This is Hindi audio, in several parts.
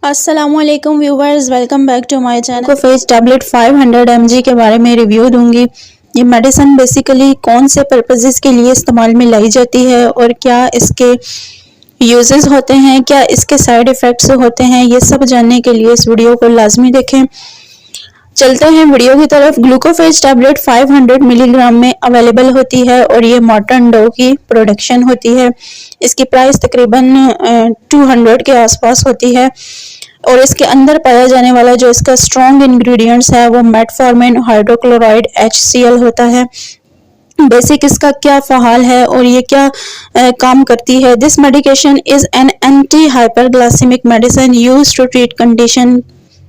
अस्सलामुअलैकुम viewers, welcome back to my channel. को फेस टैबलेट 500 mg के बारे में रिव्यू दूंगी। ये मेडिसिन बेसिकली कौन से पर्पसेस के लिए इस्तेमाल में लाई जाती है और क्या इसके यूजेस होते हैं, क्या इसके साइड इफ़ेक्ट्स होते हैं, ये सब जानने के लिए इस वीडियो को लाजमी देखें। चलते हैं वीडियो की तरफ। ग्लूकोफेज टैबलेट 500 मिलीग्राम में अवेलेबल होती है और ये मॉर्टन डो की प्रोडक्शन होती है। इसकी प्राइस तकरीबन 200 के आसपास होती है और इसके अंदर पाया जाने वाला जो इसका स्ट्रॉन्ग इंग्रेडिएंट्स है वो मेटफॉर्मिन हाइड्रोक्लोराइड HCl होता है। बेसिक इसका क्या फ़हाल है और ये क्या काम करती है। This medication is an anti hyperglycaemic medicine used to treat condition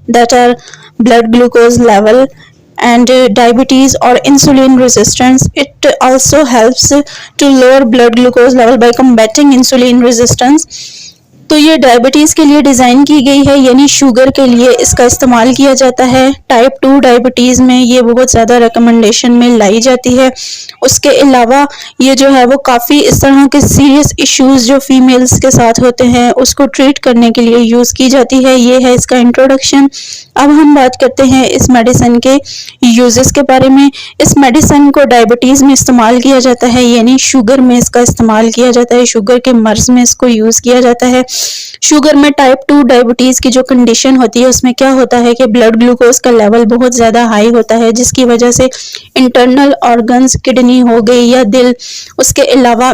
that are blood glucose level and diabetes or insulin resistance. It also helps to lower blood glucose level by combating insulin resistance. तो ये डायबिटीज़ के लिए डिज़ाइन की गई है, यानी शुगर के लिए इसका इस्तेमाल किया जाता है। टाइप 2 डायबिटीज़ में ये बहुत ज़्यादा रिकमेंडेशन में लाई जाती है। उसके अलावा ये जो है वो काफ़ी इस तरह के सीरियस इश्यूज़ जो फीमेल्स के साथ होते हैं उसको ट्रीट करने के लिए यूज़ की जाती है। ये है इसका इंट्रोडक्शन। अब हम बात करते हैं इस मेडिसिन के यूजेस के बारे में। इस मेडिसिन को डायबिटीज़ में इस्तेमाल किया जाता है, यानी शुगर में इसका इस्तेमाल किया जाता है। शुगर के मर्ज़ में इसको यूज़ किया जाता है। शुगर में टाइप 2 डायबिटीज़ की जो कंडीशन होती है उसमें क्या होता है कि ब्लड ग्लूकोज का लेवल बहुत ज़्यादा हाई होता है, जिसकी वजह से इंटरनल ऑर्गन्स, किडनी हो गई या दिल, उसके अलावा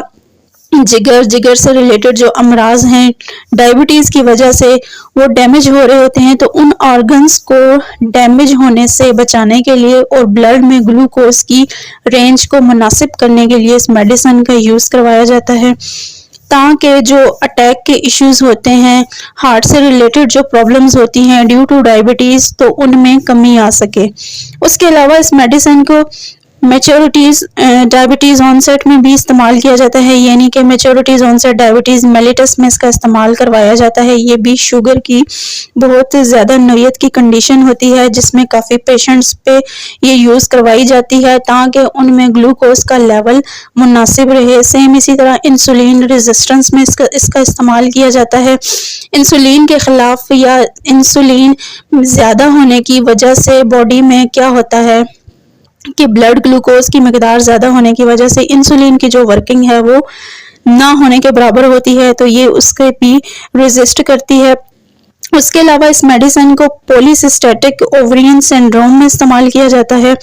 जिगर से रिलेटेड जो अमराज हैं डायबिटीज़ की वजह से वो डैमेज हो रहे होते हैं। तो उन ऑर्गन्स को डैमेज होने से बचाने के लिए और ब्लड में ग्लूकोज की रेंज को मुनासिब करने के लिए इस मेडिसिन का यूज़ करवाया जाता है, ताकि जो अटैक के इश्यूज होते हैं, हार्ट से रिलेटेड जो प्रॉब्लम्स होती हैं ड्यू टू डायबिटीज़, तो उनमें कमी आ सके। उसके अलावा इस मेडिसिन को मेच्योरिटीज़ डायबिटीज़ ऑनसेट में भी इस्तेमाल किया जाता है, यानी कि मेच्योरिटीज़ ऑनसेट डायबिटीज़ मेलिटस में इसका इस्तेमाल करवाया जाता है। ये भी शुगर की बहुत ज़्यादा नौयत की कंडीशन होती है जिसमें काफ़ी पेशेंट्स पे ये यूज़ करवाई जाती है ताकि उनमें ग्लूकोज का लेवल मुनासिब रहे। सेम इसी तरह इंसुलिन रेजिस्टेंस में इसका इस्तेमाल किया जाता है। इंसुलिन के ख़िलाफ़ या इंसुलिन ज़्यादा होने की वजह से बॉडी में क्या होता है कि ब्लड ग्लूकोज की मकदार ज़्यादा होने की वजह से इंसुलिन की जो वर्किंग है वो ना होने के बराबर होती है, तो ये उसके भी रेजिस्ट करती है। उसके अलावा इस मेडिसिन को पॉलीसिस्टेटिक ओवरियन सिंड्रोम में इस्तेमाल किया जाता है।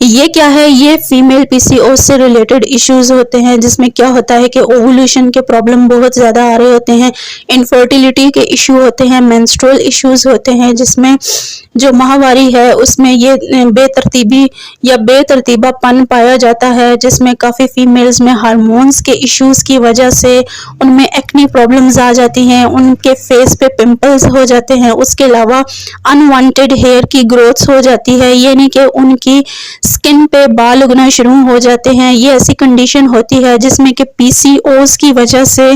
ये क्या है? ये फीमेल PCOS से रिलेटेड इश्यूज होते हैं, जिसमें क्या होता है कि ओवुलेशन के प्रॉब्लम बहुत ज़्यादा आ रहे होते हैं, इनफर्टिलिटी के इशू होते हैं, मेंस्ट्रुअल इश्यूज होते हैं, जिसमें जो माहवारी है उसमें ये बेतरतीबी या बेतरतीबापन पाया जाता है, जिसमें काफ़ी फीमेल्स में हार्मोन्स के इश्यूज़ की वजह से उनमें एक्ने प्रॉब्लम्स आ जाती हैं, उनके फेस पे पिंपल्स हो जाते हैं। उसके अलावा अनवांटेड हेयर की ग्रोथ हो जाती है, यानी कि उनकी स्किन पे बाल उगना शुरू हो जाते हैं। ये ऐसी कंडीशन होती है जिसमें कि PCOS की वजह से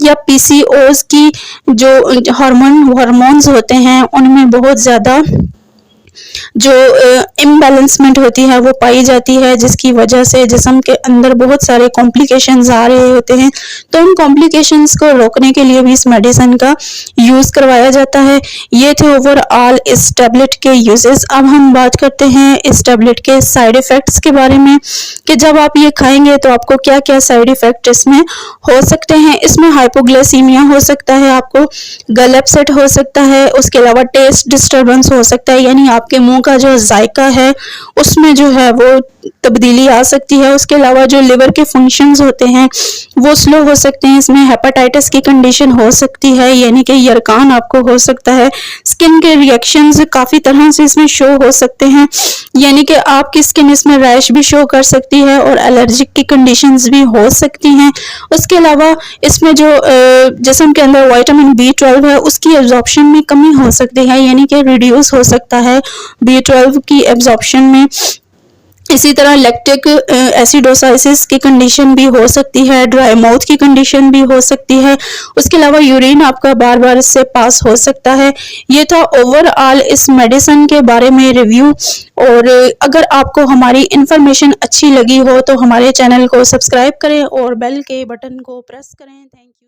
या PCOS की जो हार्मोन्स होते हैं उनमें बहुत ज़्यादा जो इम्बैलेंसमेंट होती है वो पाई जाती है, जिसकी वजह से जिस्म के अंदर बहुत सारे कॉम्प्लिकेशंस आ रहे होते हैं। तो उन कॉम्प्लिकेशंस को रोकने के लिए भी इस मेडिसिन का यूज़ करवाया जाता है। ये थे ओवरऑल इस टैबलेट के यूजेस। अब हम बात करते हैं इस टैबलेट के साइड इफ़ेक्ट्स के बारे में कि जब आप ये खाएंगे तो आपको क्या क्या साइड इफ़ेक्ट इसमें हो सकते हैं। इसमें हाइपोग्लाइसीमिया हो सकता है, आपको गल अपसेट हो सकता है, उसके अलावा टेस्ट डिस्टर्बेंस हो सकता है, यानी आपके मुंह का जो जायका है उसमें जो है वो तब्दीली आ सकती है। उसके अलावा जो लिवर के फंक्शंस होते हैं वो स्लो हो सकते हैं। इसमें हेपेटाइटिस की कंडीशन हो सकती है, यानी कि यरकान आपको हो सकता है। स्किन के रिएक्शंस काफ़ी तरह से इसमें शो हो सकते हैं, यानी कि आपकी स्किन इसमें रैश भी शो कर सकती है और एलर्जिक की कंडीशंस भी हो सकती हैं। उसके अलावा इसमें जो जिस्म के अंदर विटामिन B12 है उसकी एब्जॉर्प्शन में कमी हो सकती है, यानी कि रिड्यूस हो सकता है B12 की एब्जॉर्प्शन में। इसी तरह लैक्टिक एसिडोसाइसिस की कंडीशन भी हो सकती है, ड्राई माउथ की कंडीशन भी हो सकती है। उसके अलावा यूरिन आपका बार बार इससे पास हो सकता है। ये था ओवरऑल इस मेडिसिन के बारे में रिव्यू। और अगर आपको हमारी इंफॉर्मेशन अच्छी लगी हो तो हमारे चैनल को सब्सक्राइब करें और बेल के बटन को प्रेस करें। Thank you.